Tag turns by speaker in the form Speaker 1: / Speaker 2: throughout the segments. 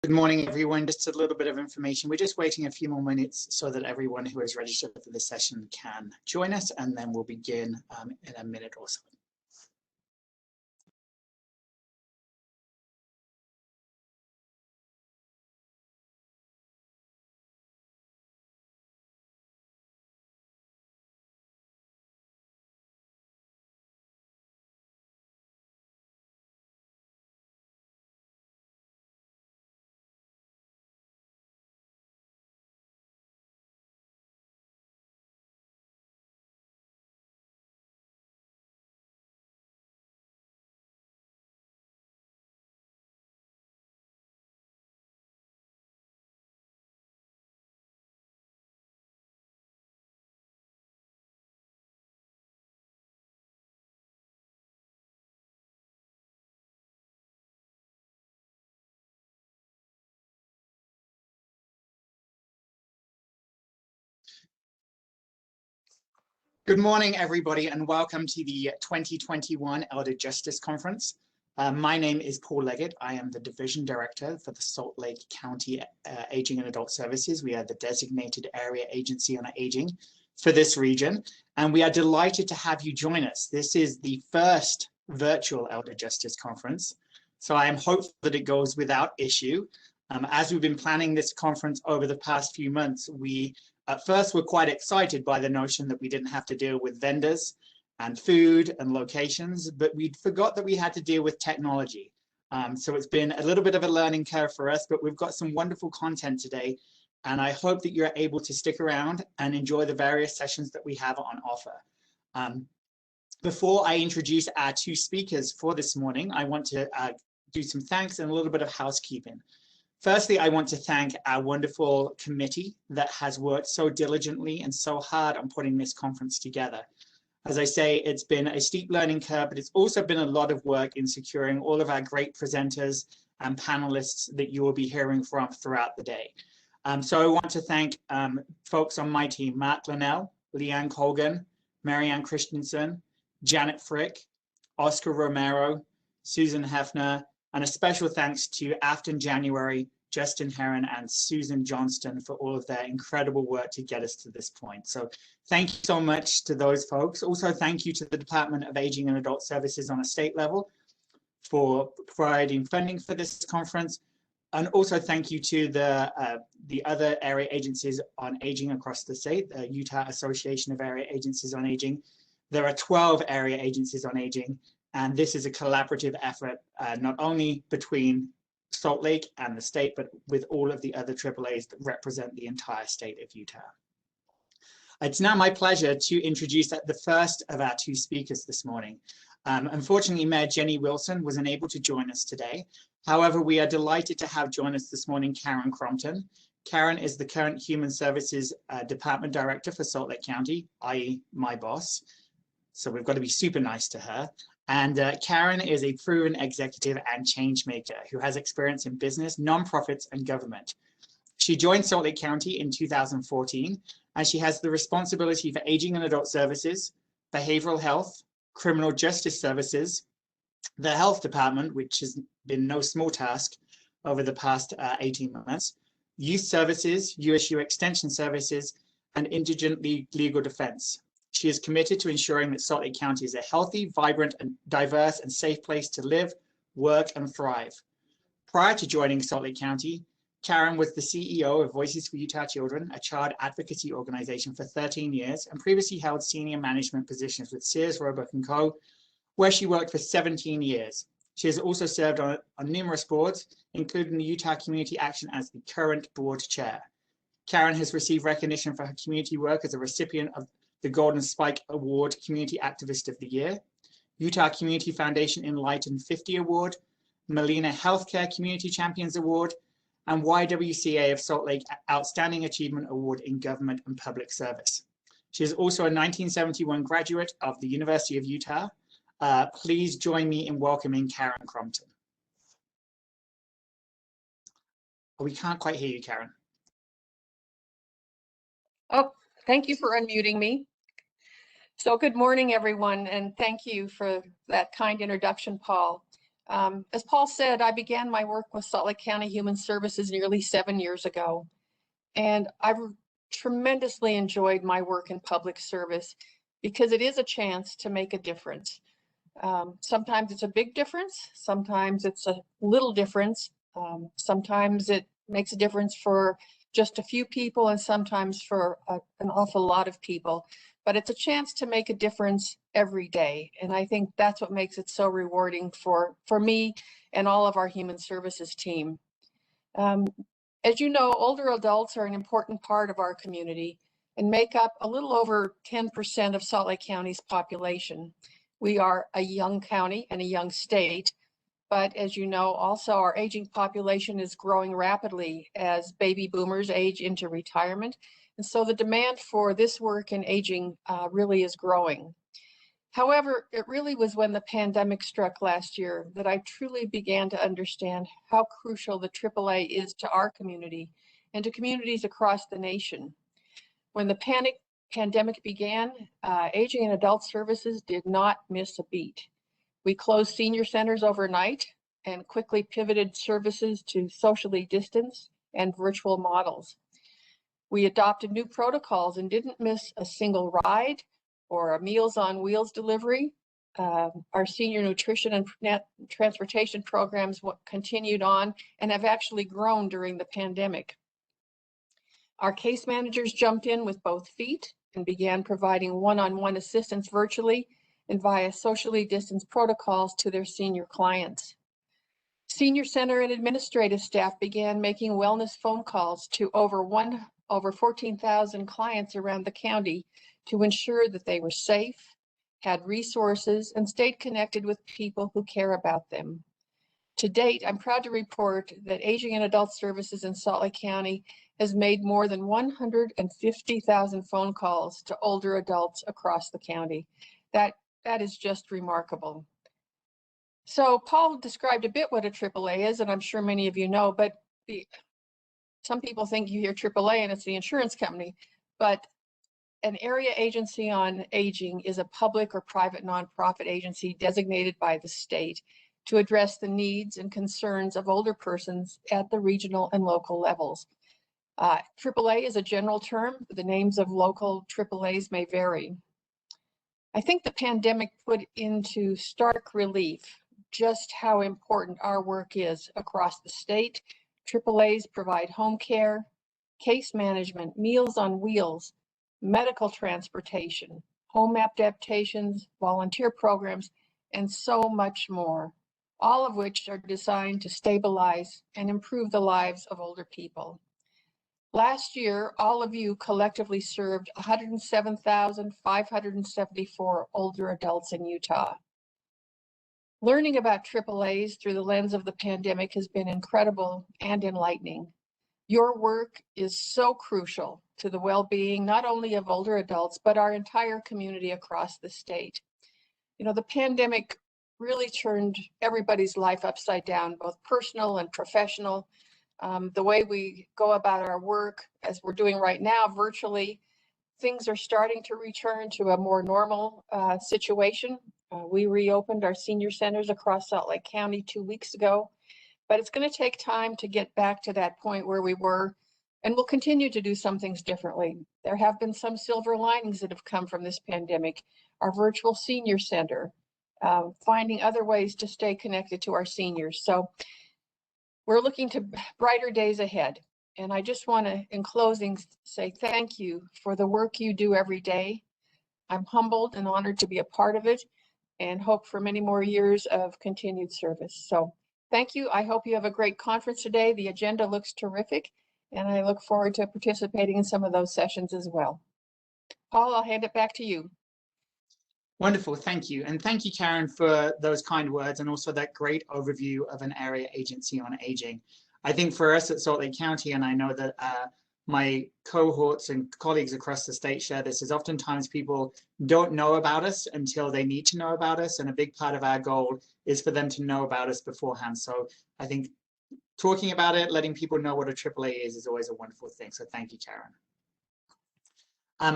Speaker 1: Good morning, everyone. Just a little bit of information. We're just waiting a few more minutes so that everyone who is registered for this session can join us, and then we'll begin in a minute or so. Good morning, everybody, and welcome to the 2021 Elder Justice Conference. My name is Paul Leggett. I am the Division Director for the Salt Lake County Aging and Adult Services. We are the designated area agency on aging for this region, and we are delighted to have you join us. This is the first virtual Elder Justice Conference, so I am hopeful that it goes without issue. As we've been planning this conference over the past few months, we at first we're quite excited by the notion that we didn't have to deal with vendors and food and locations, but we forgot that we had to deal with technology. So it's been a little bit of a learning curve for us, but we've got some wonderful content today, and I hope that you're able to stick around and enjoy the various sessions that we have on offer. Before I introduce our two speakers for this morning, I want to do some thanks and a little bit of housekeeping. Firstly, I want to thank our wonderful committee that has worked so diligently and so hard on putting this conference together. As I say, it's been a steep learning curve, but it's also been a lot of work in securing all of our great presenters and panelists that you will be hearing from throughout the day. So I want to thank folks on my team: Mark Linnell, Leanne Colgan, Marianne Christensen, Janet Frick, Oscar Romero, Susan Hefner, and a special thanks to Afton January, Justin Heron, and Susan Johnston for all of their incredible work to get us to this point. So thank you so much to those folks. Also, thank you to the Department of Aging and Adult Services on a state level for providing funding for this conference. And also thank you to the other area agencies on aging across the state, the Utah Association of Area Agencies on Aging. There are 12 area agencies on aging, and this is a collaborative effort, not only between Salt Lake and the state, but with all of the other AAAs that represent the entire state of Utah. It's now my pleasure to introduce the first of our two speakers this morning. Unfortunately, Mayor Jenny Wilson was unable to join us today. However, we are delighted to have join us this morning Karen Crompton. Karen is the current Human Services Department Director for Salt Lake County, i.e. my boss. So we've got to be super nice to her. And Karen is a proven executive and change maker who has experience in business, nonprofits, and government. She joined Salt Lake County in 2014, and she has the responsibility for aging and adult services, behavioral health, criminal justice services, the health department, which has been no small task over the past 18 months, youth services, USU extension services, and indigent legal defense. She is committed to ensuring that Salt Lake County is a healthy, vibrant, and diverse and safe place to live, work, and thrive. Prior to joining Salt Lake County, Karen was the CEO of Voices for Utah Children, a child advocacy organization, for 13 years, and previously held senior management positions with Sears, Roebuck & Co., where she worked for 17 years. She has also served on numerous boards, including the Utah Community Action as the current board chair. Karen has received recognition for her community work as a recipient of the Golden Spike Award Community Activist of the Year, Utah Community Foundation Enlighten 50 Award, Molina Healthcare Community Champions Award, and YWCA of Salt Lake Outstanding Achievement Award in Government and Public Service. She is also a 1971 graduate of the University of Utah. Please join me in welcoming Karen Crompton. Oh, we can't quite hear you, Karen.
Speaker 2: Oh, thank you for unmuting me. So good morning, everyone, and thank you for that kind introduction, Paul. As Paul said, I began my work with Salt Lake County Human Services nearly 7 years ago, and I've tremendously enjoyed my work in public service because it is a chance to make a difference. Sometimes it's a big difference, sometimes it's a little difference, sometimes it makes a difference for just a few people and sometimes for an awful lot of people. But it's a chance to make a difference every day. And I think that's what makes it so rewarding for me and all of our human services team. As you know, older adults are an important part of our community and make up a little over 10% of Salt Lake County's population. We are a young county and a young state, but as you know, also our aging population is growing rapidly as baby boomers age into retirement. And so the demand for this work in aging really is growing. However, it really was when the pandemic struck last year that I truly began to understand how crucial the AAA is to our community and to communities across the nation. When the pandemic began, Aging and Adult Services did not miss a beat. We closed senior centers overnight and quickly pivoted services to socially distanced and virtual models. We adopted new protocols and didn't miss a single ride or a Meals on Wheels delivery. Our senior nutrition and transportation programs continued on and have actually grown during the pandemic. Our case managers jumped in with both feet and began providing one-on-one assistance virtually and via socially distanced protocols to their senior clients. Senior center and administrative staff began making wellness phone calls to over 14,000 clients around the county to ensure that they were safe, had resources, and stayed connected with people who care about them. To date, I'm proud to report that Aging and Adult Services in Salt Lake County has made more than 150,000 phone calls to older adults across the county. That is just remarkable. So Paul described a bit what a AAA is, and I'm sure many of you know, but some people think you hear AAA and it's the insurance company, but an area agency on aging is a public or private nonprofit agency designated by the state to address the needs and concerns of older persons at the regional and local levels. AAA is a general term. The names of local AAAs may vary. I think the pandemic put into stark relief just how important our work is across the state. AAAs provide home care, case management, Meals on Wheels, medical transportation, home adaptations, volunteer programs, and so much more, all of which are designed to stabilize and improve the lives of older people. Last year, all of you collectively served 107,574 older adults in Utah. Learning about AAAs through the lens of the pandemic has been incredible and enlightening. Your work is so crucial to the well-being not only of older adults, but our entire community across the state. You know, the pandemic really turned everybody's life upside down, both personal and professional. The way we go about our work, as we're doing right now virtually, things are starting to return to a more normal situation. We reopened our senior centers across Salt Lake County 2 weeks ago, but it's going to take time to get back to that point where we were, and we'll continue to do some things differently. There have been some silver linings that have come from this pandemic. Our virtual senior center, finding other ways to stay connected to our seniors. So we're looking to brighter days ahead. And I just want to, in closing, say thank you for the work you do every day. I'm humbled and honored to be a part of it and hope for many more years of continued service. So thank you. I hope you have a great conference today. The agenda looks terrific, and I look forward to participating in some of those sessions as well. Paul, I'll hand it back to you.
Speaker 1: Wonderful, thank you. And thank you, Karen, for those kind words and also that great overview of an area agency on aging. I think for us at Salt Lake County, and I know that my cohorts and colleagues across the state share this, is oftentimes people don't know about us until they need to know about us. And a big part of our goal is for them to know about us beforehand. So I think talking about it, letting people know what a AAA is always a wonderful thing. So thank you, Karen.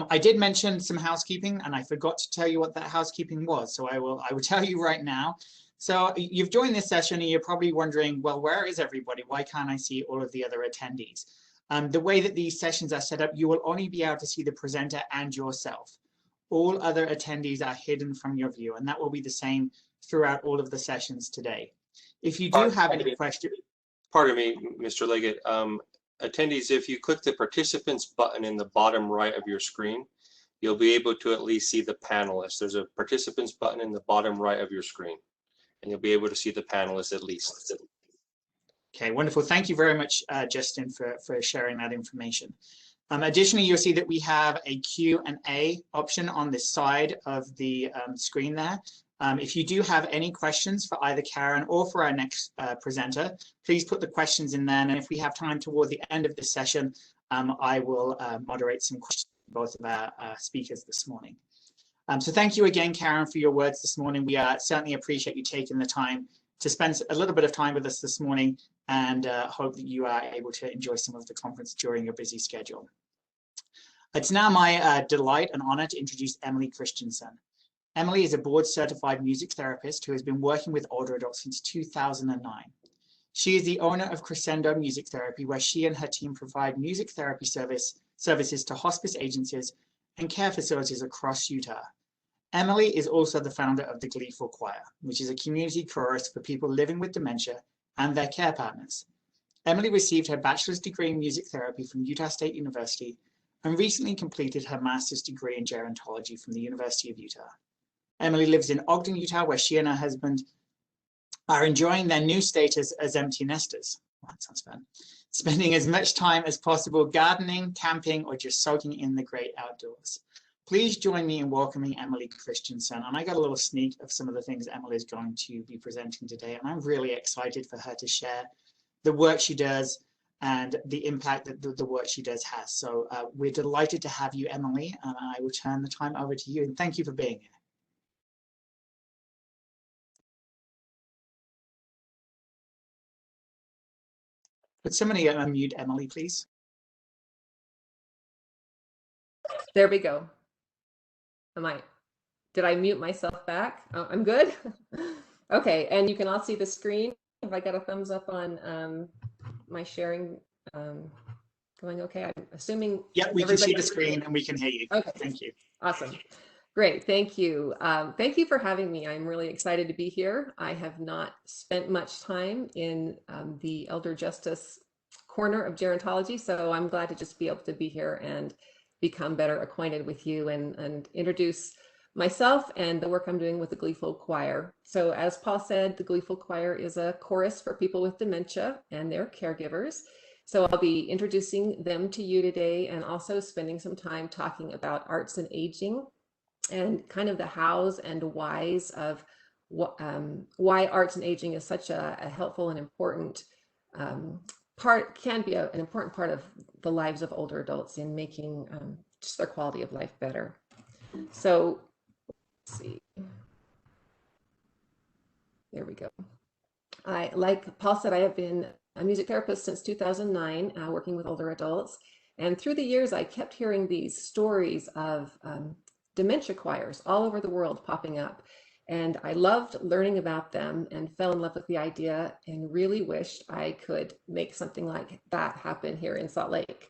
Speaker 1: I did mention some housekeeping, and I forgot to tell you what that housekeeping was. So I will tell you right now. So you've joined this session and you're probably wondering, well, where is everybody? Why can't I see all of the other attendees? The way that these sessions are set up, you will only be able to see the presenter and yourself. All other attendees are hidden from your view, and that will be the same throughout all of the sessions today. If you do have any questions.
Speaker 3: Pardon me, Mr. Leggett. Attendees, if you click the participants button in the bottom right of your screen, you'll be able to at least see the panelists. There's a participants button in the bottom right of your screen, and you'll be able to see the panelists at least.
Speaker 1: Okay, wonderful. Thank you very much, Justin, for sharing that information. Additionally, you'll see that we have a Q&A option on the side of the screen there. If you do have any questions for either Karen or for our next presenter, please put the questions in there. And if we have time toward the end of the session, I will moderate some questions for both of our speakers this morning. So thank you again, Karen, for your words this morning. We certainly appreciate you taking the time to spend a little bit of time with us this morning, and hope that you are able to enjoy some of the conference during your busy schedule. It's now my delight and honor to introduce Emily Christensen. Emily is a board-certified music therapist who has been working with older adults since 2009. She is the owner of Crescendo Music Therapy, where she and her team provide music therapy services to hospice agencies and care facilities across Utah. Emily is also the founder of the Gleeful Choir, which is a community chorus for people living with dementia and their care partners. Emily received her bachelor's degree in music therapy from Utah State University and recently completed her master's degree in gerontology from the University of Utah. Emily lives in Ogden, Utah, where she and her husband are enjoying their new status as empty nesters. Oh, that sounds fun. Spending as much time as possible gardening, camping, or just soaking in the great outdoors. Please join me in welcoming Emily Christensen. And I got a little sneak of some of the things Emily is going to be presenting today. And I'm really excited for her to share the work she does and the impact that the work she does has. So we're delighted to have you, Emily, and I will turn the time over to you. And thank you for being here. Could somebody unmute Emily, please?
Speaker 4: There we go. Did I mute myself back? Oh, I'm good. Okay, and you can all see the screen. Have I got a thumbs up on my sharing going okay? I'm assuming.
Speaker 1: Yeah, we can see the screen and we can hear you.
Speaker 4: Okay,
Speaker 1: thank you.
Speaker 4: Awesome. Great, thank you. Thank you for having me. I'm really excited to be here. I have not spent much time in the elder justice corner of gerontology, so I'm glad to just be able to be here and become better acquainted with you and introduce myself and the work I'm doing with the Gleeful Choir. So as Paul said, the Gleeful Choir is a chorus for people with dementia and their caregivers. So I'll be introducing them to you today and also spending some time talking about arts and aging and kind of the hows and whys of why arts and aging is such a helpful and important can be an important part of the lives of older adults in making just their quality of life better. So let's see. There we go. Like Paul said, I have been a music therapist since 2009, working with older adults. And through the years, I kept hearing these stories of dementia choirs all over the world popping up. And I loved learning about them and fell in love with the idea and really wished I could make something like that happen here in Salt Lake.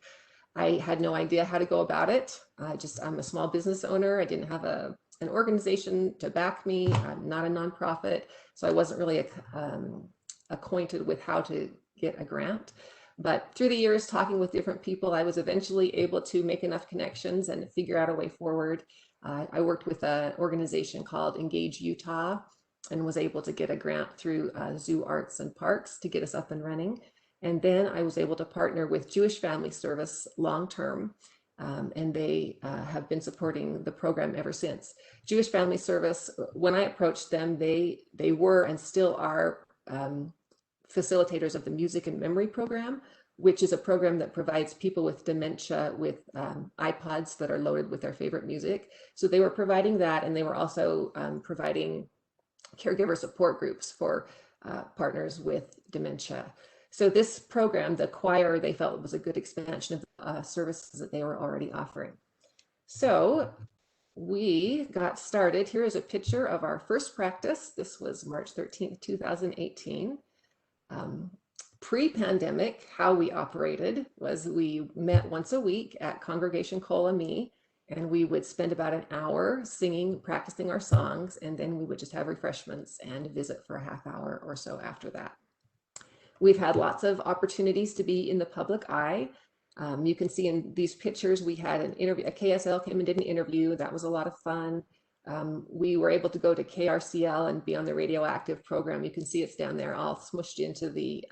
Speaker 4: I had no idea how to go about it. I'm a small business owner. I didn't have an organization to back me. I'm not a nonprofit. So I wasn't really acquainted with how to get a grant. But through the years, talking with different people, I was eventually able to make enough connections and figure out a way forward. I worked with an organization called Engage Utah and was able to get a grant through Zoo Arts and Parks to get us up and running. And then I was able to partner with Jewish Family Service long-term, and they have been supporting the program ever since. Jewish Family Service, when I approached them, they were and still are facilitators of the Music and Memory program, which is a program that provides people with dementia with iPods that are loaded with their favorite music. So they were providing that, and they were also providing caregiver support groups for partners with dementia. So this program, the choir, they felt was a good expansion of services that they were already offering. So we got started. Here is a picture of our first practice. This was March 13th, 2018. Pre-pandemic, how we operated was we met once a week at Congregation Kolami, and we would spend about an hour singing, practicing our songs, and then we would just have refreshments and visit for a half hour or so after that. We've had lots of opportunities to be in the public eye. You can see in these pictures, we had an interview, a KSL came and did an interview. That was a lot of fun. We were able to go to KRCL and be on the radioactive program. You can see it's down there all smushed into the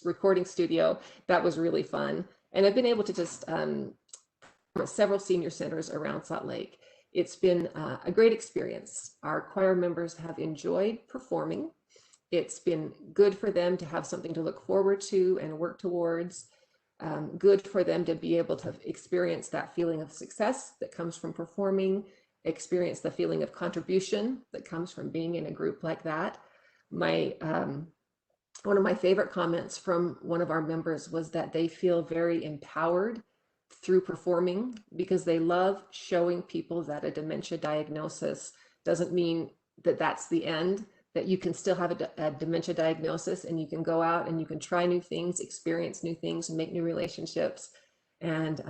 Speaker 4: recording studio. That was really fun. And I've been able to just several senior centers around Salt Lake. It's been a great experience. Our choir members have enjoyed performing. It's been good for them to have something to look forward to and work towards. Good for them to be able to experience that feeling of success that comes from performing, experience the feeling of contribution that comes from being in a group like that. One of my favorite comments from one of our members was that they feel very empowered through performing because they love showing people that a dementia diagnosis doesn't mean that that's the end, that you can still have a dementia diagnosis and you can go out and you can try new things, experience new things, and make new relationships. And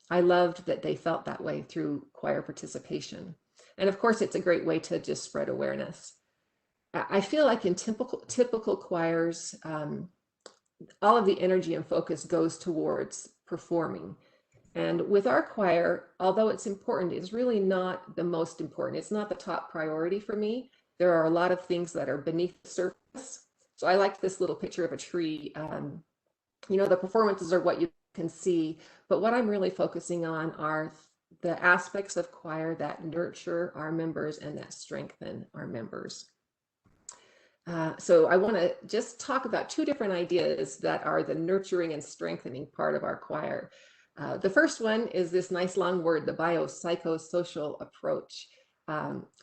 Speaker 4: I loved that they felt that way through choir participation. And of course, it's a great way to just spread awareness. I feel like in typical choirs, all of the energy and focus goes towards performing. And with our choir, although it's important, it's really not the most important. It's not the top priority for me. There are a lot of things that are beneath the surface. So I like this little picture of a tree. You know, the performances are what you can see, but what I'm really focusing on are the aspects of choir that nurture our members and that strengthen our members. So I want to just talk about two different ideas that are the nurturing and strengthening part of our choir. The first one is this nice long word, the biopsychosocial approach.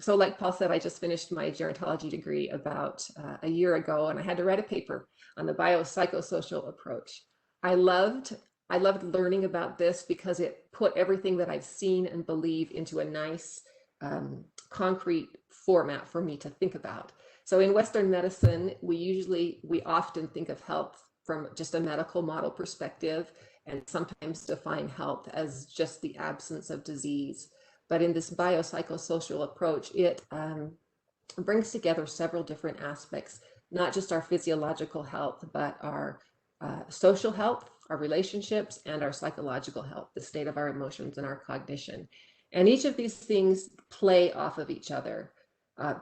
Speaker 4: So like Paul said, I just finished my gerontology degree about a year ago, and I had to write a paper on the biopsychosocial approach. I loved learning about this because it put everything that I've seen and believe into a nice concrete format for me to think about. So in Western medicine, we often think of health from just a medical model perspective, and sometimes define health as just the absence of disease. But in this biopsychosocial approach, it brings together several different aspects, not just our physiological health, but our social health, our relationships, and our psychological health, the state of our emotions and our cognition. And each of these things play off of each other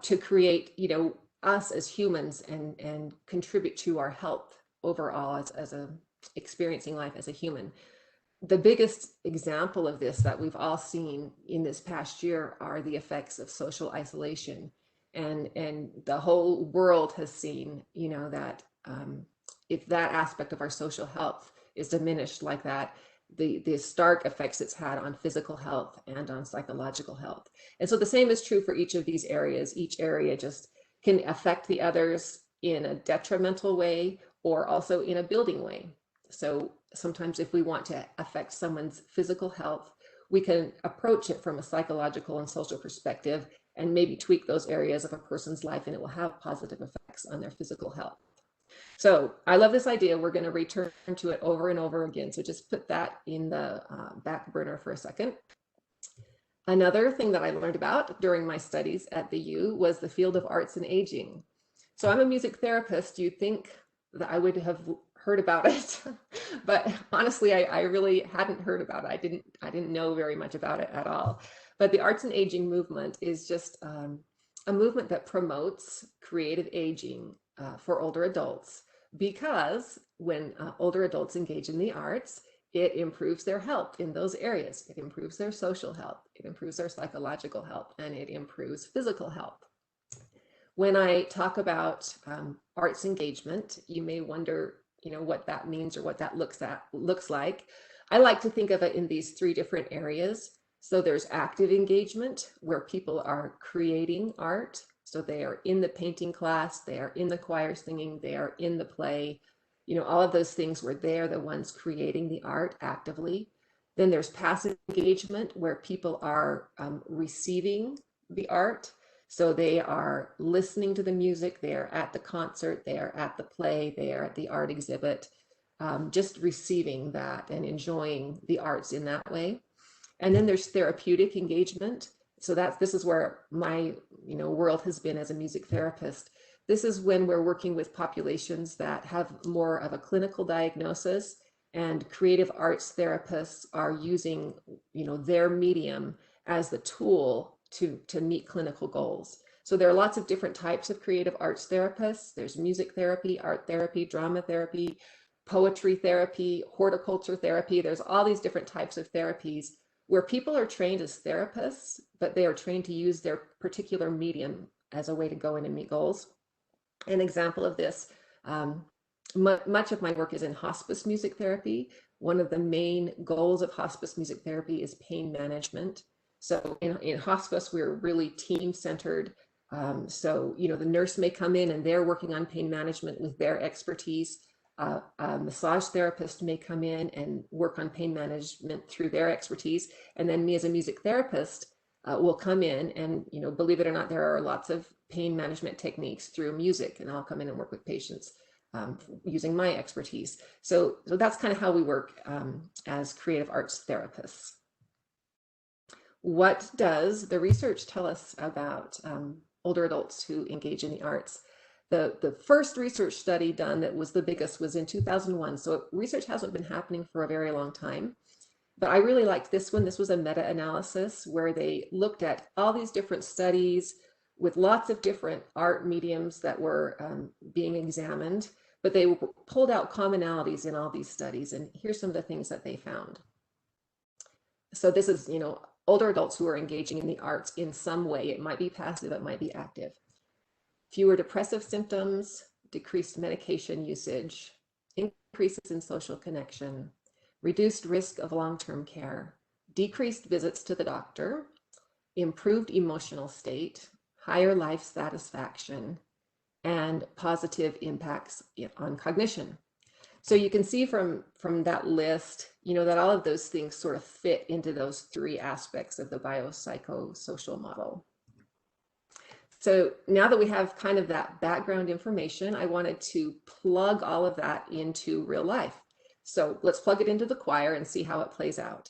Speaker 4: to create, you know, us as humans and contribute to our health overall as a experiencing life as a human. The biggest example of this that we've all seen in this past year are the effects of social isolation. And the whole world has seen, you know, that if that aspect of our social health is diminished like that, the stark effects it's had on physical health and on psychological health. And so the same is true for each of these areas. Each area just can affect the others in a detrimental way or also in a building way. So sometimes if we want to affect someone's physical health, we can approach it from a psychological and social perspective and maybe tweak those areas of a person's life, and it will have positive effects on their physical health. So I love this idea. We're going to return to it over and over again. So just put that in the back burner for a second. Another thing that I learned about during my studies at the U was the field of arts and aging. So I'm a music therapist. You'd think that I would have heard about it, but honestly, I really hadn't heard about it. I didn't know very much about it at all. But the arts and aging movement is just a movement that promotes creative aging for older adults, because when older adults engage in the arts, it improves their health in those areas. It improves their social health, it improves their psychological health, and it improves physical health. When I talk about arts engagement, you may wonder, you know, what that means or what that looks like. I like to think of it in these three different areas. So there's active engagement, where people are creating art. So they are in the painting class, they are in the choir singing, they are in the play, you know, all of those things where they're the ones creating the art actively. Then there's passive engagement, where people are receiving the art. So they are listening to the music, they are at the concert, they are at the play, they are at the art exhibit, just receiving that and enjoying the arts in that way. And then there's therapeutic engagement. So this is where my world has been as a music therapist. This is when we're working with populations that have more of a clinical diagnosis, and creative arts therapists are using their medium as the tool to meet clinical goals. So there are lots of different types of creative arts therapists. There's music therapy, art therapy, drama therapy, poetry therapy, horticulture therapy. There's all these different types of therapies where people are trained as therapists, but they are trained to use their particular medium as a way to go in and meet goals. An example of this, much of my work is in hospice music therapy. One of the main goals of hospice music therapy is pain management. So in hospice, we're really team-centered. So the nurse may come in and they're working on pain management with their expertise. A massage therapist may come in and work on pain management through their expertise. And then me as a music therapist will come in and, believe it or not, there are lots of pain management techniques through music, and I'll come in and work with patients using my expertise. So that's kind of how we work as creative arts therapists. What does the research tell us about older adults who engage in the arts? The first research study done that was the biggest was in 2001. So research hasn't been happening for a very long time. But I really liked this one. This was a meta-analysis where they looked at all these different studies with lots of different art mediums that were being examined, but they pulled out commonalities in all these studies. And here's some of the things that they found. So this is, older adults who are engaging in the arts in some way. It might be passive, it might be active. Fewer depressive symptoms, decreased medication usage, increases in social connection, reduced risk of long-term care, decreased visits to the doctor, improved emotional state, higher life satisfaction, and positive impacts on cognition. So you can see from that list, that all of those things sort of fit into those three aspects of the biopsychosocial model. So now that we have kind of that background information, I wanted to plug all of that into real life. So let's plug it into the choir and see how it plays out.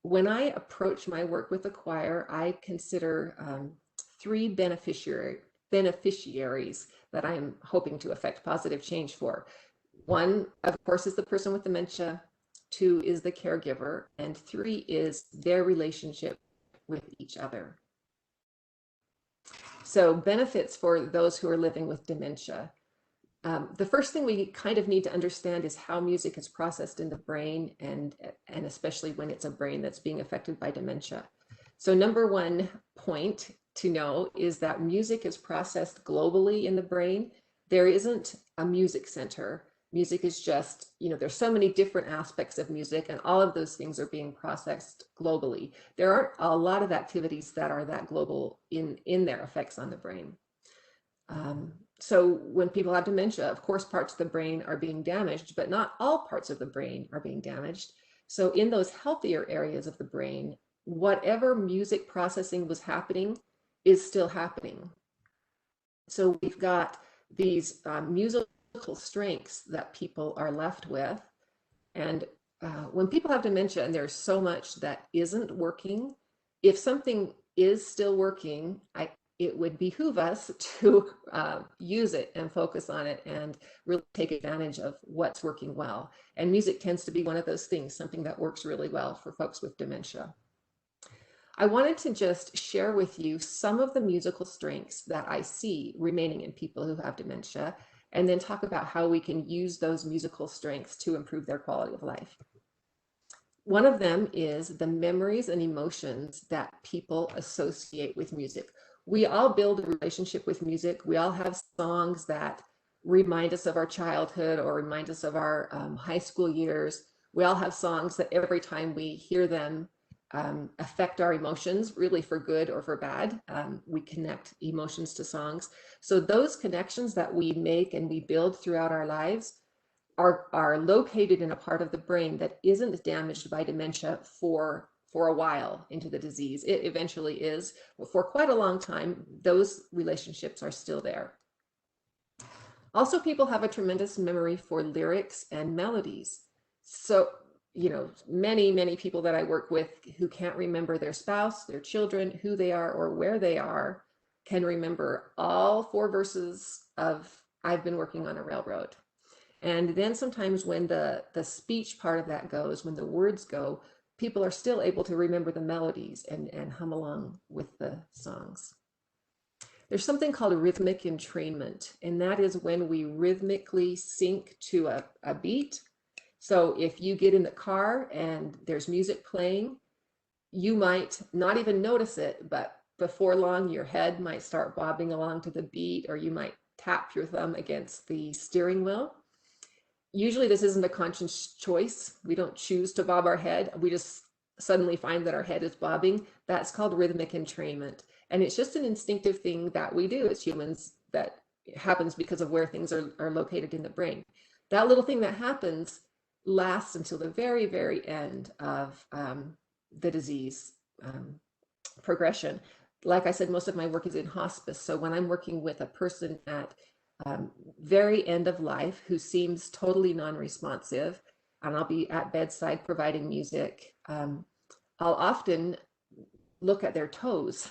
Speaker 4: When I approach my work with the choir, I consider three beneficiaries that I am hoping to affect positive change for. One, of course, is the person with dementia. Two is the caregiver. And three is their relationship with each other. So benefits for those who are living with dementia. The first thing we kind of need to understand is how music is processed in the brain, and especially when it's a brain that's being affected by dementia. So number one point to know is that music is processed globally in the brain. There isn't a music center. Music is just, there's so many different aspects of music, and all of those things are being processed globally. There aren't a lot of activities that are that global in their effects on the brain. So when people have dementia, of course, parts of the brain are being damaged, but not all parts of the brain are being damaged. So in those healthier areas of the brain, whatever music processing was happening is still happening. So we've got these musical strengths that people are left with. And when people have dementia and there's so much that isn't working, if something is still working, it would behoove us to use it and focus on it and really take advantage of what's working well. And music tends to be one of those things, something that works really well for folks with dementia. I wanted to just share with you some of the musical strengths that I see remaining in people who have dementia, and then talk about how we can use those musical strengths to improve their quality of life. One of them is the memories and emotions that people associate with music. We all build a relationship with music. We all have songs that remind us of our childhood or remind us of our high school years. We all have songs that every time we hear them affect our emotions, really for good or for bad. We connect emotions to songs. So those connections that we make and we build throughout our lives, are located in a part of the brain that isn't damaged by dementia for a while into the disease. It eventually is, but for quite a long time, those relationships are still there. Also, people have a tremendous memory for lyrics and melodies. So, you know, many people that I work with who can't remember their spouse, their children, who they are, or where they are, can remember all 4 verses of I've Been Working on a Railroad. And then sometimes when the speech part of that goes, when the words go, people are still able to remember the melodies and hum along with the songs. There's something called rhythmic entrainment, and that is when we rhythmically sync to a beat. So if you get in the car and there's music playing, you might not even notice it, but before long, your head might start bobbing along to the beat, or you might tap your thumb against the steering wheel. Usually this isn't a conscious choice. We don't choose to bob our head. We just suddenly find that our head is bobbing. That's called rhythmic entrainment. And it's just an instinctive thing that we do as humans that happens because of where things are located in the brain. That little thing that happens lasts until the very, very end of the disease progression. Like I said, most of my work is in hospice. So when I'm working with a person at very end of life who seems totally non-responsive, and I'll be at bedside providing music, I'll often look at their toes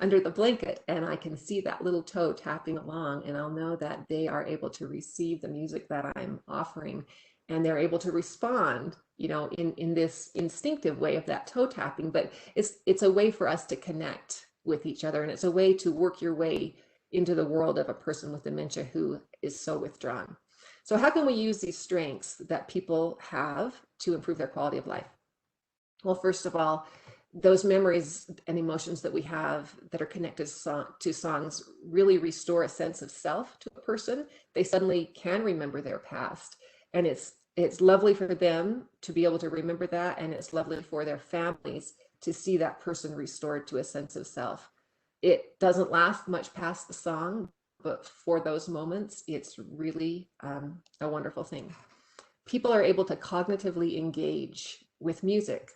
Speaker 4: under the blanket, and I can see that little toe tapping along, and I'll know that they are able to receive the music that I'm offering, and they're able to respond, you know, in this instinctive way of that toe tapping. But it's a way for us to connect with each other, and it's a way to work your way into the world of a person with dementia who is so withdrawn. So how can we use these strengths that people have to improve their quality of life? Well, first of all, those memories and emotions that we have that are connected to songs really restore a sense of self to a person. They suddenly can remember their past, and it's lovely for them to be able to remember that, and it's lovely for their families to see that person restored to a sense of self. It doesn't last much past the song, but for those moments, it's really a wonderful thing. People are able to cognitively engage with music.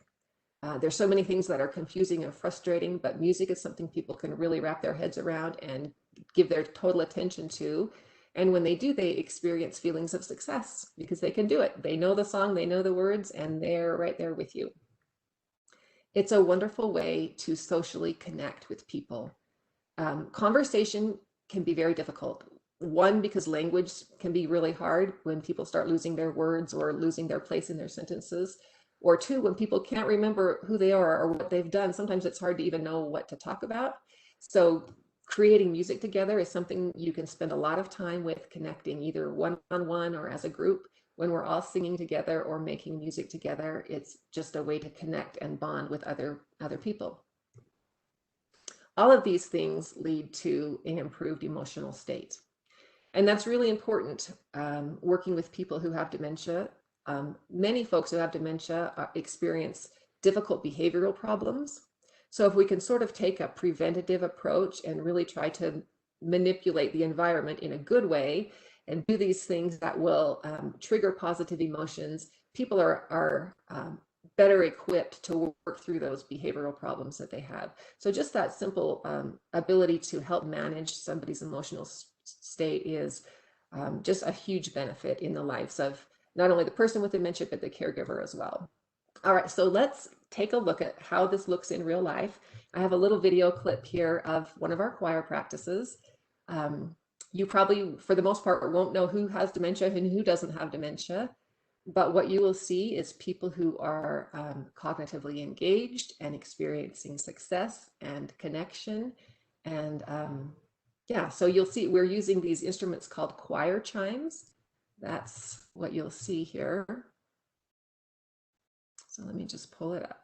Speaker 4: There's so many things that are confusing and frustrating, but music is something people can really wrap their heads around and give their total attention to. And when they do, they experience feelings of success because they can do it. They know the song, they know the words, and they're right there with you. It's a wonderful way to socially connect with people. Conversation can be very difficult. One, because language can be really hard when people start losing their words or losing their place in their sentences. Or 2, when people can't remember who they are or what they've done, sometimes it's hard to even know what to talk about. So creating music together is something you can spend a lot of time with, connecting either one-on-one or as a group. When we're all singing together or making music together, it's just a way to connect and bond with other people. All of these things lead to an improved emotional state. And that's really important, working with people who have dementia. Many folks who have dementia experience difficult behavioral problems. So if we can sort of take a preventative approach and really try to manipulate the environment in a good way and do these things that will trigger positive emotions, people are better equipped to work through those behavioral problems that they have. So just that simple ability to help manage somebody's emotional state is just a huge benefit in the lives of not only the person with dementia, but the caregiver as well. All right, so let's take a look at how this looks in real life. I have a little video clip here of one of our choir practices. You probably, for the most part, won't know who has dementia and who doesn't have dementia, but what you will see is people who are cognitively engaged and experiencing success and connection. And yeah, so you'll see we're using these instruments called choir chimes. That's what you'll see here. So let me just pull it up.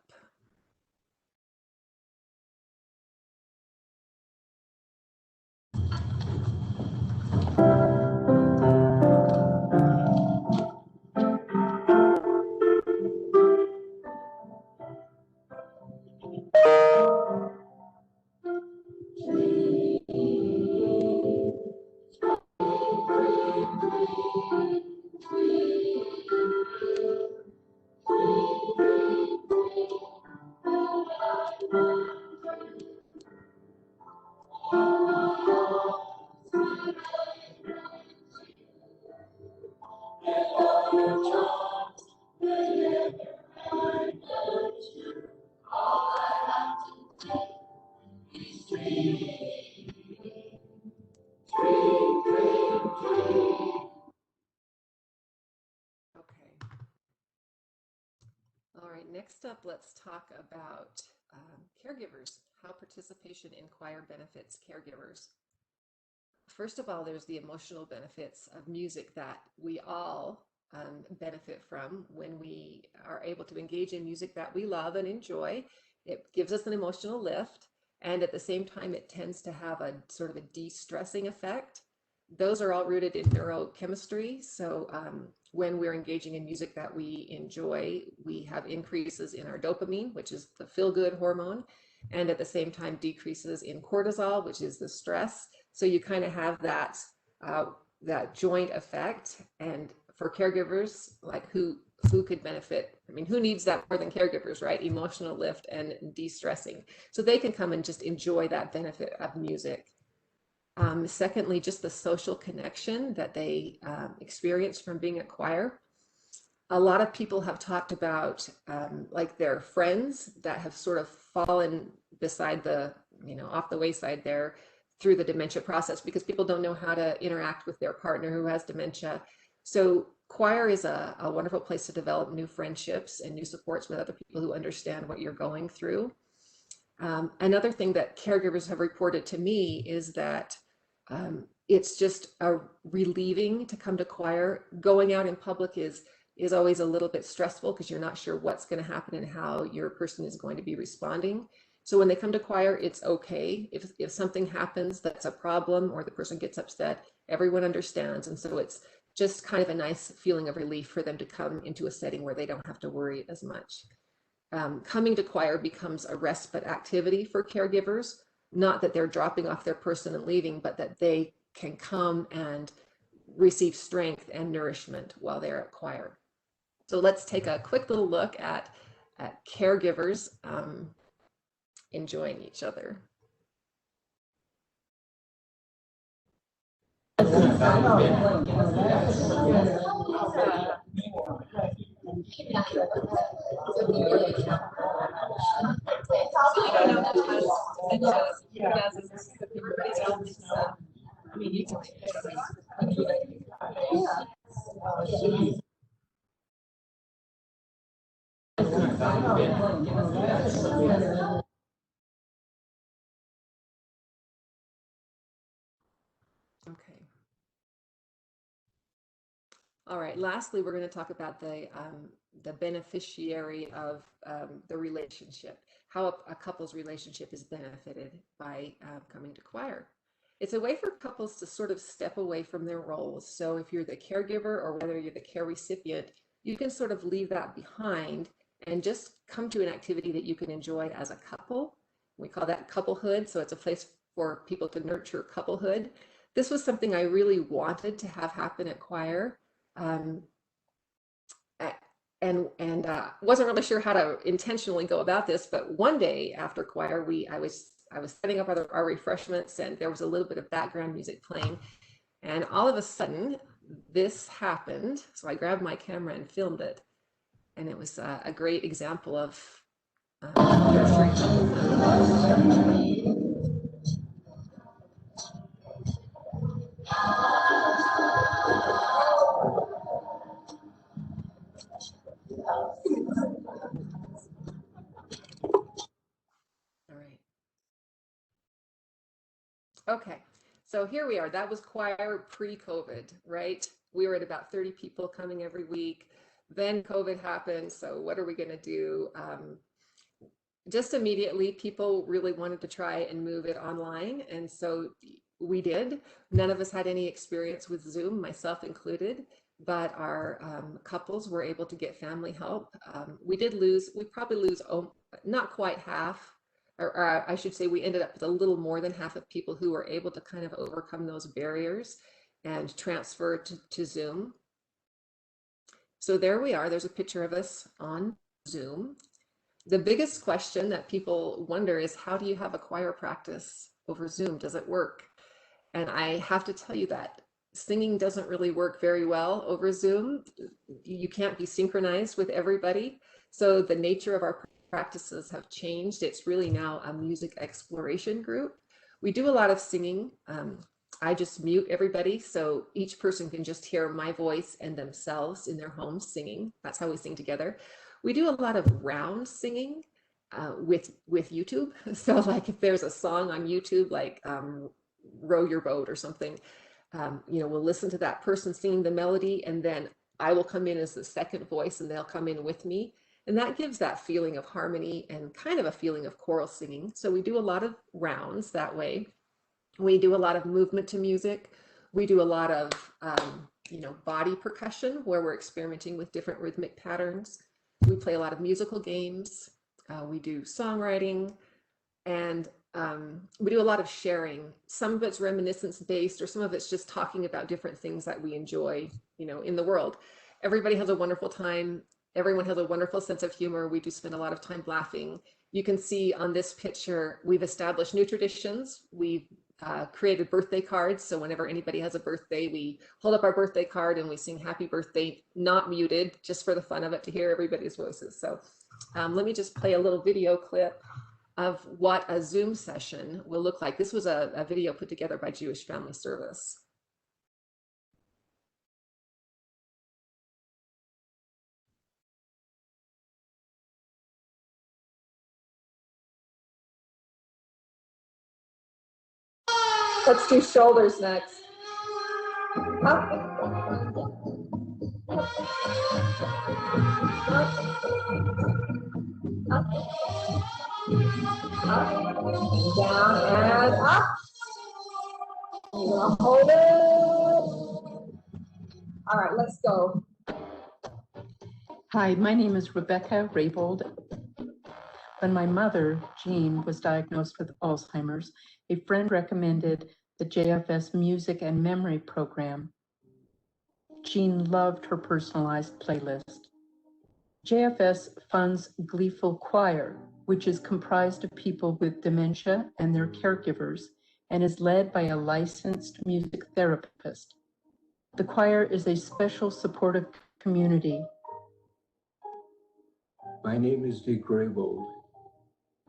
Speaker 4: right, next up, let's talk about caregivers, how participation in choir benefits caregivers. First of all, there's the emotional benefits of music that we all benefit from when we are able to engage in music that we love and enjoy. It gives us an emotional lift, and at the same time, it tends to have a sort of a de-stressing effect. Those are all rooted in neurochemistry. So when we're engaging in music that we enjoy, we have increases in our dopamine, which is the feel-good hormone, and at the same time decreases in cortisol, which is the stress. So you kind of have that that joint effect. And for caregivers, like who could benefit? I mean, who needs that more than caregivers, right? Emotional lift and de-stressing. So they can come and just enjoy that benefit of music. Secondly, just the social connection that they experience from being at choir. A lot of people have talked about like their friends that have sort of fallen beside the, off the wayside there through the dementia process because people don't know how to interact with their partner who has dementia. So choir is a wonderful place to develop new friendships and new supports with other people who understand what you're going through. Another thing that caregivers have reported to me is that it's just relieving to come to choir. Going out in public is always a little bit stressful because you're not sure what's going to happen and how your person is going to be responding. So when they come to choir, it's okay. If something happens that's a problem or the person gets upset, everyone understands. And so it's just kind of a nice feeling of relief for them to come into a setting where they don't have to worry as much. Coming to choir becomes a respite activity for caregivers, not that they're dropping off their person and leaving, but that they can come and receive strength and nourishment while they're at choir. So let's take a quick little look at caregivers enjoying each other. Okay. All right. Lastly, we're going to talk about the beneficiary of the relationship, how a couple's relationship is benefited by coming to choir. It's a way for couples to sort of step away from their roles. So if you're the caregiver or whether you're the care recipient, you can sort of leave that behind and just come to an activity that you can enjoy as a couple. We call that couplehood. So it's a place for people to nurture couplehood. This was something I really wanted to have happen at choir. And wasn't really sure how to intentionally go about this, but one day after choir, I was setting up our refreshments, and there was a little bit of background music playing, and all of a sudden this happened. So I grabbed my camera and filmed it, and it was a great example of nurturing. All right. Okay, so here we are. That was choir pre-COVID, right? We were at about 30 people coming every week. Then COVID happened. So what are we going to do? Just immediately, people really wanted to try and move it online. And so we did. None of us had any experience with Zoom, myself included, but our couples were able to get family help. We probably lose not quite half, or I should say we ended up with a little more than half of people who were able to kind of overcome those barriers and transfer to Zoom. So there we are. There's a picture of us on Zoom. The biggest question that people wonder is, how do you have a choir practice over Zoom? Does it work? And I have to tell you that singing doesn't really work very well over Zoom. You can't be synchronized with everybody. So the nature of our practices have changed. It's really now a music exploration group. We do a lot of singing. I just mute everybody so each person can just hear my voice and themselves in their homes singing. That's how we sing together. We do a lot of round singing with YouTube. So like if there's a song on YouTube, like Row Your Boat or something, we'll listen to that person singing the melody, and then I will come in as the second voice and they'll come in with me. And that gives that feeling of harmony and kind of a feeling of choral singing. So we do a lot of rounds that way. We do a lot of movement to music. We do a lot of, body percussion where we're experimenting with different rhythmic patterns. We play a lot of musical games. We do songwriting, and we do a lot of sharing. Some of it's reminiscence based, or some of it's just talking about different things that we enjoy, in the world. Everybody has a wonderful time. Everyone has a wonderful sense of humor. We do spend a lot of time laughing. You can see on this picture, we've established new traditions. We've created birthday cards. So whenever anybody has a birthday, we hold up our birthday card and we sing happy birthday, not muted, just for the fun of it, to hear everybody's voices. So let me just play a little video clip of what a Zoom session will look like. This was a video put together by Jewish Family Service. Let's do shoulders next. Up. Up. Up. Up. Down and up. You're gonna hold it. All right, let's go.
Speaker 5: Hi, my name is Rebecca Raybold. When my mother, Jean, was diagnosed with Alzheimer's, a friend recommended the JFS Music and Memory program. Jean loved her personalized playlist. JFS funds Gleeful Choir, which is comprised of people with dementia and their caregivers, and is led by a licensed music therapist. The choir is a special supportive community.
Speaker 6: My name is Dick Raybold.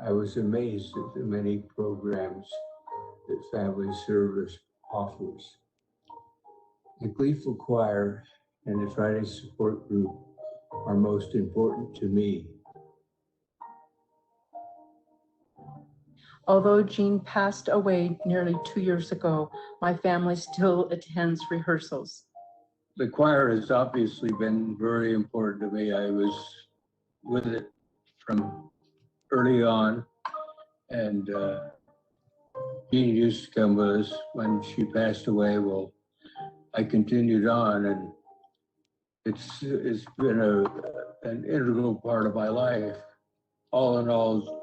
Speaker 6: I was amazed at the many programs that Family Service offers. The Gleeful Choir and the Friday Support Group are most important to me.
Speaker 5: Although Jean passed away nearly 2 years ago, my family still attends rehearsals.
Speaker 6: The choir has obviously been very important to me. I was with it from early on, and Jean used to come with us. When she passed away, well, I continued on, and it's been an integral part of my life. All in all,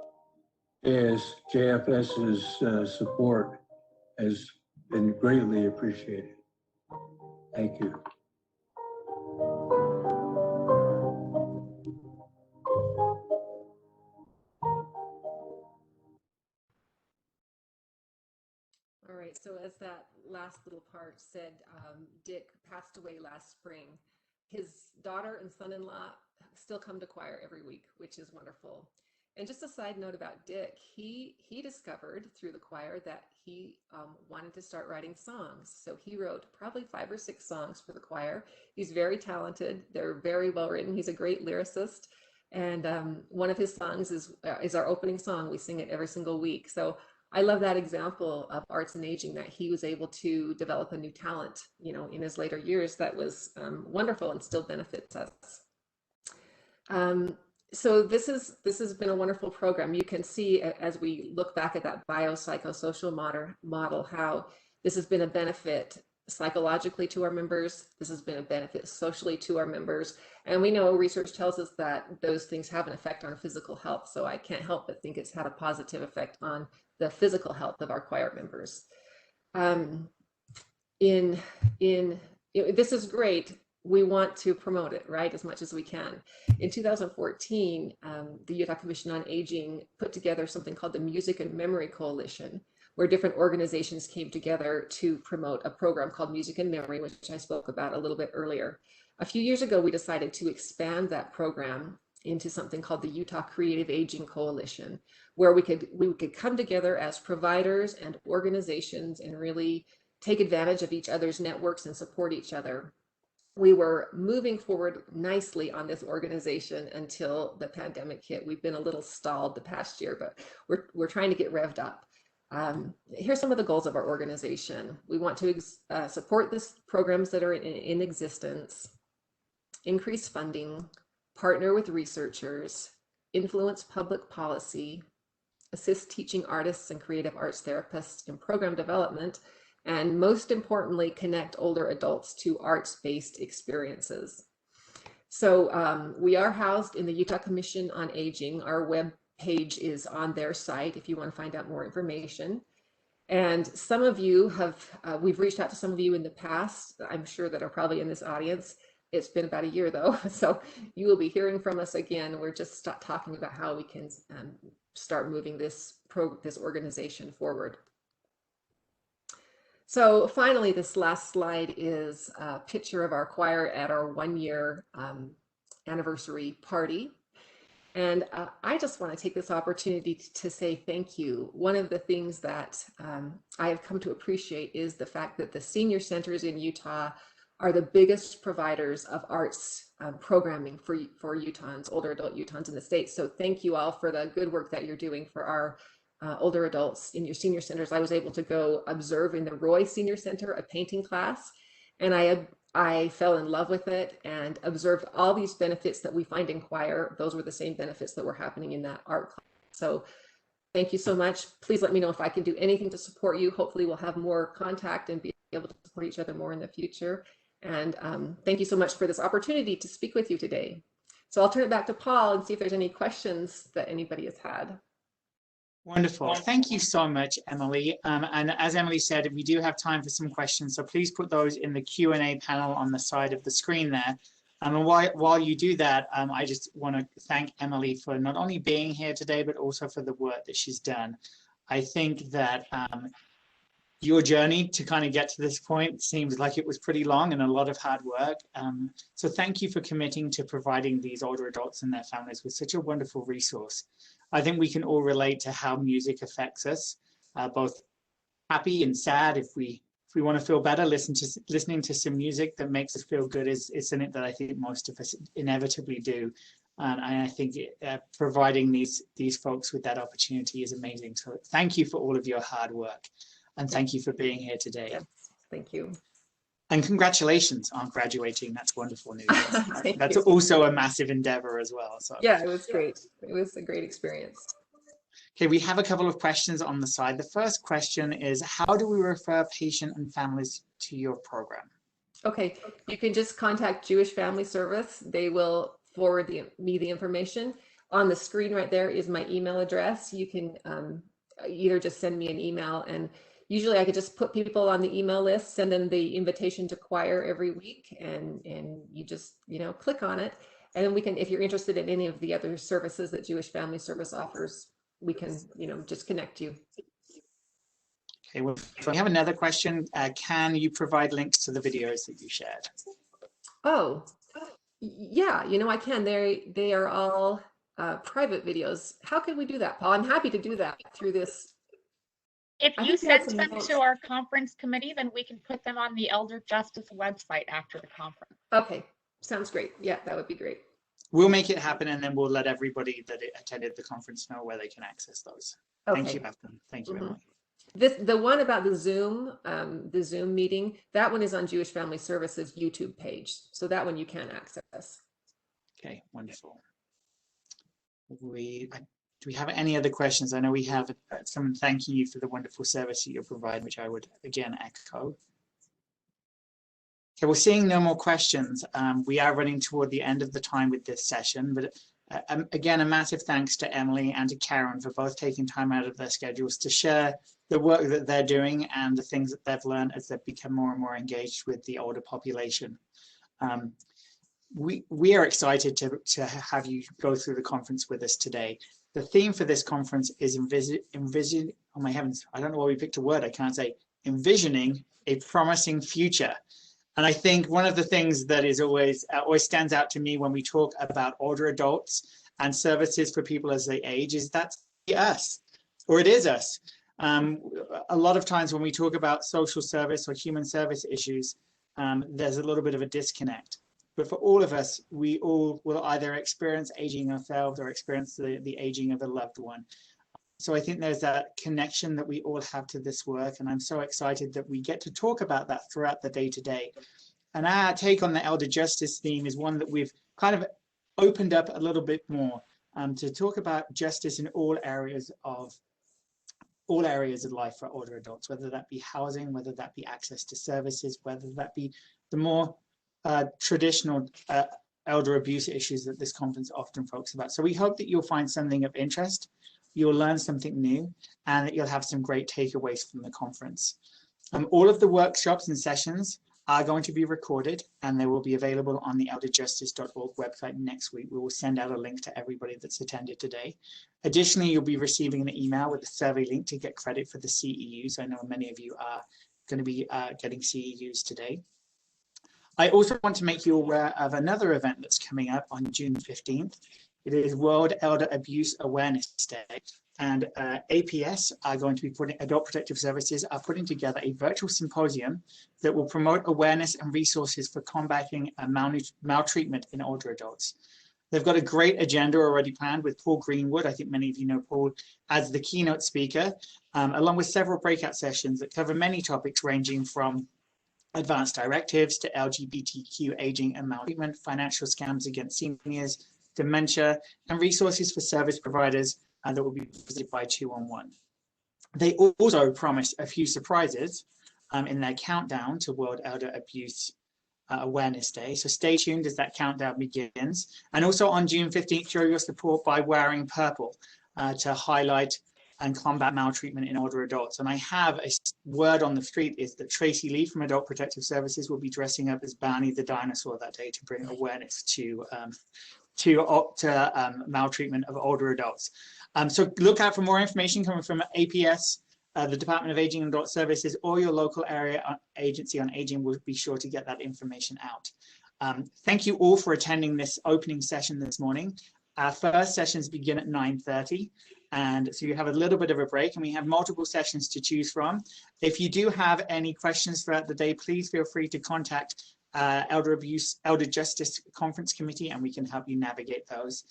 Speaker 6: JFS's support has been greatly appreciated. Thank you.
Speaker 4: All right, so as that last little part said, Dick passed away last spring. His daughter and son-in-law still come to choir every week, which is wonderful. And just a side note about Dick, he discovered through the choir that he wanted to start writing songs. So he wrote probably 5 or 6 songs for the choir. He's very talented. They're very well written. He's a great lyricist. And one of his songs is our opening song. We sing it every single week. So I love that example of arts and aging, that he was able to develop a new talent, in his later years that was wonderful and still benefits us. So this has been a wonderful program. You can see as we look back at that biopsychosocial model, how this has been a benefit psychologically to our members. This has been a benefit socially to our members. And we know research tells us that those things have an effect on physical health. So I can't help but think it's had a positive effect on the physical health of our choir members. This is great. We want to promote it, right, as much as we can. In 2014, the Utah Commission on Aging put together something called the Music and Memory Coalition, where different organizations came together to promote a program called Music and Memory, which I spoke about a little bit earlier. A few years ago, we decided to expand that program into something called the Utah Creative Aging Coalition, where we could come together as providers and organizations and really take advantage of each other's networks and support each other. we were moving forward nicely on this organization until the pandemic hit. We've been a little stalled the past year, but we're trying to get revved up. Here's some of the goals of our organization. We want to support this programs that are in existence, increase funding, partner with researchers, influence public policy, assist teaching artists and creative arts therapists in program development, and most importantly, connect older adults to arts-based experiences. So we are housed in the Utah Commission on Aging. Our web page is on their site if you want to find out more information. And some of you have, we've reached out to some of you in the past, I'm sure that are probably in this audience. It's been about a year though, so you will be hearing from us again. We're just talking about how we can start moving this organization forward. So finally, this last slide is a picture of our choir at our 1-year anniversary party. And I just want to take this opportunity to say thank you. One of the things that I have come to appreciate is the fact that the senior centers in Utah are the biggest providers of arts programming for Utahns, older adult Utahns in the state. So thank you all for the good work that you're doing for our older adults in your senior centers. I was able to go observe in the Roy Senior Center a painting class, and I fell in love with it and observed all these benefits that we find in choir. Those were the same benefits that were happening in that art class. So thank you so much. Please let me know if I can do anything to support you. Hopefully we'll have more contact and be able to support each other more in the future. And thank you so much for this opportunity to speak with you today. So I'll turn it back to Paul and see if there's any questions that anybody has had.
Speaker 1: Wonderful. Thank you so much, Emily. And as Emily said, we do have time for some questions, so please put those in the Q&A panel on the side of the screen there. And while you do that, I just want to thank Emily for not only being here today, but also for the work that she's done. I think that your journey to kind of get to this point seems like it was pretty long and a lot of hard work. So thank you for committing to providing these older adults and their families with such a wonderful resource. I think we can all relate to how music affects us, both happy and sad. If we want to feel better, listening to some music that makes us feel good is something that I think most of us inevitably do. And I think providing these folks with that opportunity is amazing. So thank you for all of your hard work. And thank you for being here today.
Speaker 4: Yes, thank you.
Speaker 1: And congratulations on graduating. That's wonderful news. That's also a massive endeavor as well. So
Speaker 4: yeah, it was great. It was a great experience.
Speaker 1: Okay, we have a couple of questions on the side. The first question is, how do we refer patient and families to your program?
Speaker 4: Okay, you can just contact Jewish Family Service. They will forward me the information. On the screen right there is my email address. You can either just send me an email, and usually I could just put people on the email list, send them the invitation to choir every week, and you just, click on it. And then we can, if you're interested in any of the other services that Jewish Family Service offers, we can, just connect you.
Speaker 1: Okay, well, so we have another question. Can you provide links to the videos that you shared?
Speaker 4: Oh, yeah, I can. They are all private videos. How can we do that, Paul? I'm happy to do that through this.
Speaker 7: If you send them to our conference committee, then we can put them on the Elder Justice website after the conference.
Speaker 4: Okay, sounds great. Yeah, that would be great.
Speaker 1: We'll make it happen, and then we'll let everybody that attended the conference know where they can access those. Okay. Thank you, Bethany. Thank you, Emily.
Speaker 4: The one about the Zoom meeting, that one is on Jewish Family Services YouTube page. So that one you can access.
Speaker 1: Okay, wonderful. Do we have any other questions? I know we have someone thanking you for the wonderful service that you provide, which I would again echo. Okay, we're seeing no more questions. We are running toward the end of the time with this session, but again, a massive thanks to Emily and to Karen for both taking time out of their schedules to share the work that they're doing and the things that they've learned as they've become more and more engaged with the older population. We are excited to have you go through the conference with us today. The theme for this conference is envision, oh my heavens, I don't know why we picked a word, I can't say, envisioning a promising future. And I think one of the things that is always stands out to me when we talk about older adults and services for people as they age is that's us, or it is us. A lot of times when we talk about social service or human service issues, there's a little bit of a disconnect. But for all of us, we all will either experience aging ourselves or experience the aging of a loved one. So I think there's that connection that we all have to this work, and I'm so excited that we get to talk about that throughout the day today. And our take on the elder justice theme is one that we've kind of opened up a little bit more to talk about justice in all areas of life for older adults, whether that be housing, whether that be access to services, whether that be the more traditional elder abuse issues that this conference often focuses about. So we hope that you'll find something of interest, you'll learn something new, and that you'll have some great takeaways from the conference. All of the workshops and sessions are going to be recorded, and they will be available on the elderjustice.org website next week. We will send out a link to everybody that's attended today. Additionally, you'll be receiving an email with a survey link to get credit for the CEUs. I know many of you are going to be getting CEUs today. I also want to make you aware of another event that's coming up on June 15th. It is World Elder Abuse Awareness Day, and APS are going to be Adult Protective Services are putting together a virtual symposium that will promote awareness and resources for combating maltreatment in older adults. They've got a great agenda already planned with Paul Greenwood, I think many of you know Paul, as the keynote speaker, along with several breakout sessions that cover many topics ranging from advanced directives to LGBTQ aging and maltreatment, financial scams against seniors, dementia, and resources for service providers that will be presented by 2-on-1. They also promise a few surprises in their countdown to World Elder Abuse Awareness Day. So stay tuned as that countdown begins. And also on June 15th, show your support by wearing purple to highlight and combat maltreatment in older adults. And I have a word on the street is that Tracy Lee from Adult Protective Services will be dressing up as Barney the dinosaur that day to bring awareness to maltreatment of older adults. So look out for more information coming from APS, the Department of Aging and Adult Services, or your local area agency on aging will be sure to get that information out. Thank you all for attending this opening session this morning. Our first sessions begin at 9:30. And so you have a little bit of a break, and we have multiple sessions to choose from. If you do have any questions throughout the day, please feel free to contact Elder Justice Conference Committee, and we can help you navigate those.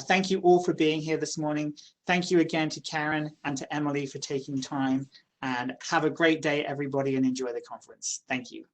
Speaker 1: Thank you all for being here this morning. Thank you again to Karen and to Emily for taking time, and have a great day, everybody, and enjoy the conference. Thank you.